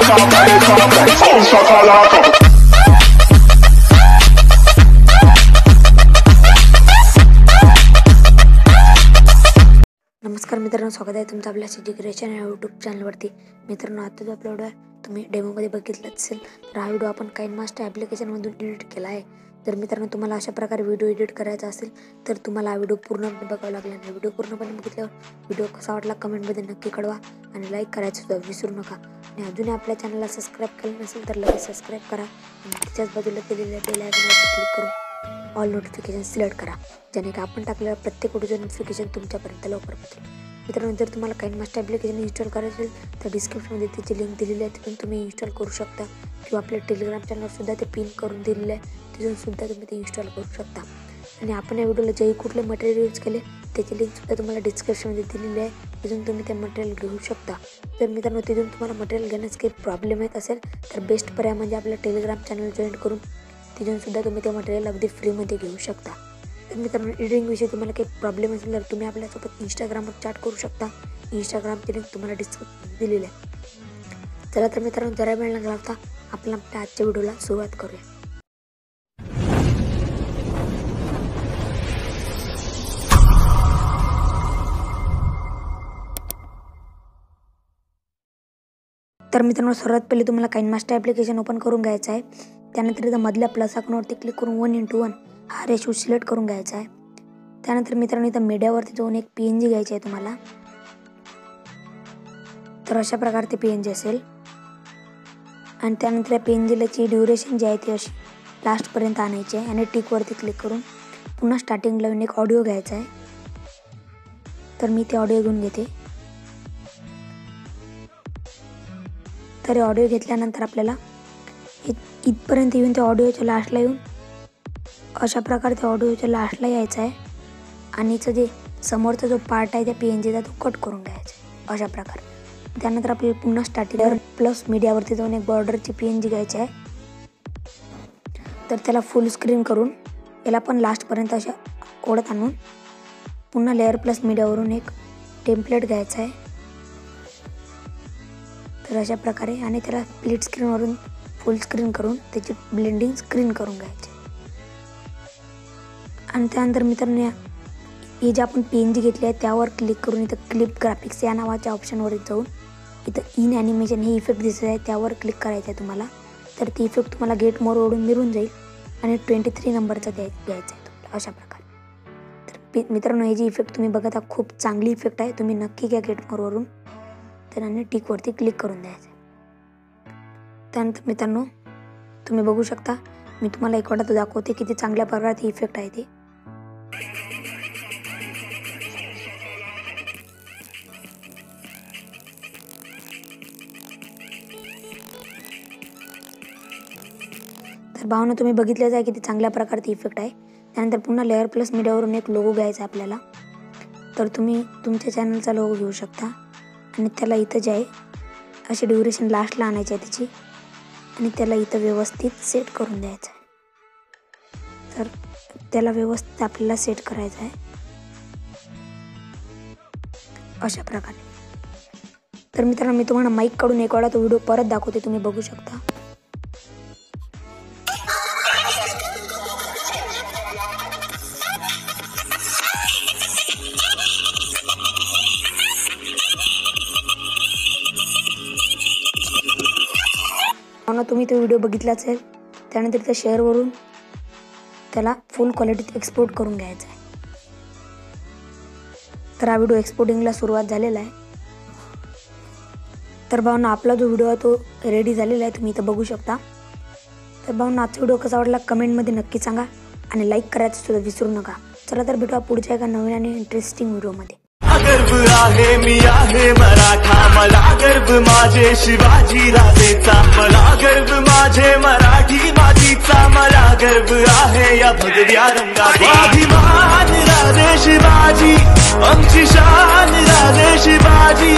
नमस्कार मित्रांनो, स्वागत आहे तुमचं आपल्या सिटी क्रिएशन या यूट्यूब चॅनलवरती. मित्रांनो, आता जो अपलोड आहे तुम्ही डेमोमध्ये बघितलं असेल तर हा व्हिडिओ आपण काइनमास्टर ॲप्लिकेशनमधून एडिट केला आहे. तर मित्रांनो, तुम्हाला अशा प्रकारे व्हिडिओ एडिट करायचा असेल तर तुम्हाला हा व्हिडिओ पूर्णपणे बघावा लागला नाही. व्हिडिओ पूर्णपणे बघितल्यावर व्हिडिओ कसा वाटला कमेंटमध्ये नक्की कळवा आणि लाईक करायचं सुद्धा विसरू नका. आणि अजूनही आपल्या चॅनलला सबस्क्राईब केलं नसेल तर लगेच सबस्क्राईब करा आणि त्याच्याच बाजूला केलेल्या बेल आयकॉनवर क्लिक करून ऑल नोटिफिकेशन सिलेक्ट करा, ज्याने की आपण टाकलेल्या प्रत्येक व्हिडिओचं नोटिफिकेशन तुमच्यापर्यंत लवकर पोहोचेल. मित्रांनो, जर तुम्हाला काइनमास्टर ॲप्लिकेशन इन्स्टॉल करायचं असेल तर डिस्क्रिप्शनमध्ये त्याची लिंक दिलेली आहे, तिथून तुम्ही इन्स्टॉल करू शकता. किंवा आपल्या टेलिग्राम चॅनलसुद्धा ते पिन करून दिलेलं आहे, तिथूनसुद्धा तुम्ही ते इन्स्टॉल करू शकता. आणि आपण या व्हिडिओला जेही कुठले मटेरियल यूज केले त्याची लिंकसुद्धा तुम्हाला डिस्क्रिप्शनमध्ये दिलेली आहे, तिथून तुम्ही ते मटेरियल घेऊ शकता. तर मित्रांनो, तिथून तुम्हाला मटेरियल घेण्यास काही प्रॉब्लेम येत असेल तर बेस्ट पर्याय म्हणजे आपल्या टेलिग्राम चॅनल जॉईन करून तिथूनसुद्धा तुम्ही ते मटेरियल अगदी फ्रीमध्ये घेऊ शकता. तर मित्रांनो, एडिटिंगविषयी तुम्हाला काही प्रॉब्लेम असेल तर तुम्ही आपल्यासोबत इंस्टाग्रामवर चॅट करू शकता. इंस्टाग्रामची लिंक तुम्हाला डिस्क्रिप्शनमध्ये दिलेली आहे. चला तर मित्रांनो, जरा वेळ लागला होता, आपण आपल्या आजच्या व्हिडिओला सुरुवात करूया. तर मित्रांनो, सर्वात पहिले तुम्हाला काइनमास्टर ॲप्लिकेशन ओपन करून घ्यायचं आहे. त्यानंतर इथं मधल्या प्लस आयकॉनवरती क्लिक करून 1:1 हा रेशो सिलेक्ट करून घ्यायचा आहे. त्यानंतर मित्रांनो, इथं मीडियावरती जाऊन एक PNG घ्यायची आहे तुम्हाला. तर अशा प्रकारे ते PNG असेल. आणि त्यानंतर या PNGची ड्युरेशन जी आहे ती अशी लास्टपर्यंत आणायची आहे आणि टिकवरती क्लिक करून पुन्हा स्टार्टिंगला येऊन एक ऑडिओ घ्यायचा आहे. तर मी ते ऑडिओ घेऊन घेते. तर ऑडिओ घेतल्यानंतर आपल्याला इथपर्यंत येऊन त्या ऑडिओच्या लास्टला येऊन अशा प्रकारे त्या ऑडिओच्या लास्टला यायचं आहे आणि याचं जे समोरचा जो पार्ट आहे त्या PNGचा तो कट करून घ्यायचा आहे अशा प्रकारे. त्यानंतर आपल्याला पुन्हा स्टार्टिंगवर प्लस मीडियावरती जाऊन एक बॉर्डरची PNG घ्यायची आहे. तर त्याला फुल स्क्रीन करून याला पण लास्टपर्यंत अशा ओढत आणून पुन्हा लेअर प्लस मीडियावरून एक टेम्पलेट घ्यायचा आहे. तर अशा प्रकारे आणि त्याला स्प्लिट स्क्रीनवरून फुल स्क्रीन करून त्याची ब्लेंडिंग स्क्रीन करून घ्यायची. आणि त्यानंतर मित्रांनो, हे जे आपण PNG घेतली आहे त्यावर क्लिक करून इथं क्लिप ग्राफिक्स या नावाच्या ऑप्शनवर जाऊन इथं इन ॲनिमेशन हे इफेक्ट दिसत आहे त्यावर क्लिक करायचं आहे तुम्हाला. तर ती इफेक्ट तुम्हाला गेट मोरवरून मिळून जाईल आणि 23 नंबरचा घ्यायचा आहे तुम्हाला अशा प्रकारे. तर मित्रांनो, हे जी इफेक्ट तुम्ही बघत आहात खूप चांगली इफेक्ट आहे, तुम्ही नक्की घ्या गेट मोरवरून. त्याने टिकवरती क्लिक करून द्यायचं. त्यानंतर मित्रांनो, तुम्ही बघू शकता, मी तुम्हाला एक वेळा दाखवते किती चांगल्या प्रकारे इफेक्ट आहे ते. तर भावना तुम्ही बघितलेच आहे किती चांगल्या प्रकारचे इफेक्ट आहे. त्यानंतर पुन्हा लेअर प्लस मीडियावरून एक लोगो घ्यायचा आपल्याला. तर तुम्ही तुमच्या चॅनलचा लोगो घेऊ शकता आणि त्याला इथं जे आहे अशी ड्युरेशन लास्टला आणायची आहे त्याची आणि त्याला इथं व्यवस्थित सेट करून द्यायचं आहे. तर त्याला व्यवस्थित आपल्याला सेट करायचं आहे अशा प्रकारे. तर मित्रांनो, मी तुम्हाला माईक काढून एक वेळा तो व्हिडिओ परत दाखवते, तुम्ही बघू शकता. तुम्ही तो व्हिडिओ बघितला असेल. त्यानंतर त्या शेअरवरून त्याला फुल क्वालिटीत एक्सपोर्ट करून घ्यायचा आहे. तर हा व्हिडिओ एक्सपोर्टिंगला सुरुवात झालेला आहे. तर भावना, आपला जो व्हिडिओ आहे तो रेडी झालेला आहे, तुम्ही इथं बघू शकता. तर भावना, आजचा व्हिडिओ कसा वाटला कमेंटमध्ये नक्की सांगा आणि लाईक करायचं सुद्धा विसरू नका. चला तर भेटूया पुढच्या एका नवीन आणि इंटरेस्टिंग व्हिडिओमध्ये. गर्व आहे मी आहे मराठा, मला गर्व माझे शिवाजी राजेचा, मला गर्व माझे मराठी मातीचा, मला गर्व आहे या भगव्या रंगाचा. अभिमान राजे शिवाजी, आमची शान राजे शिवाजी.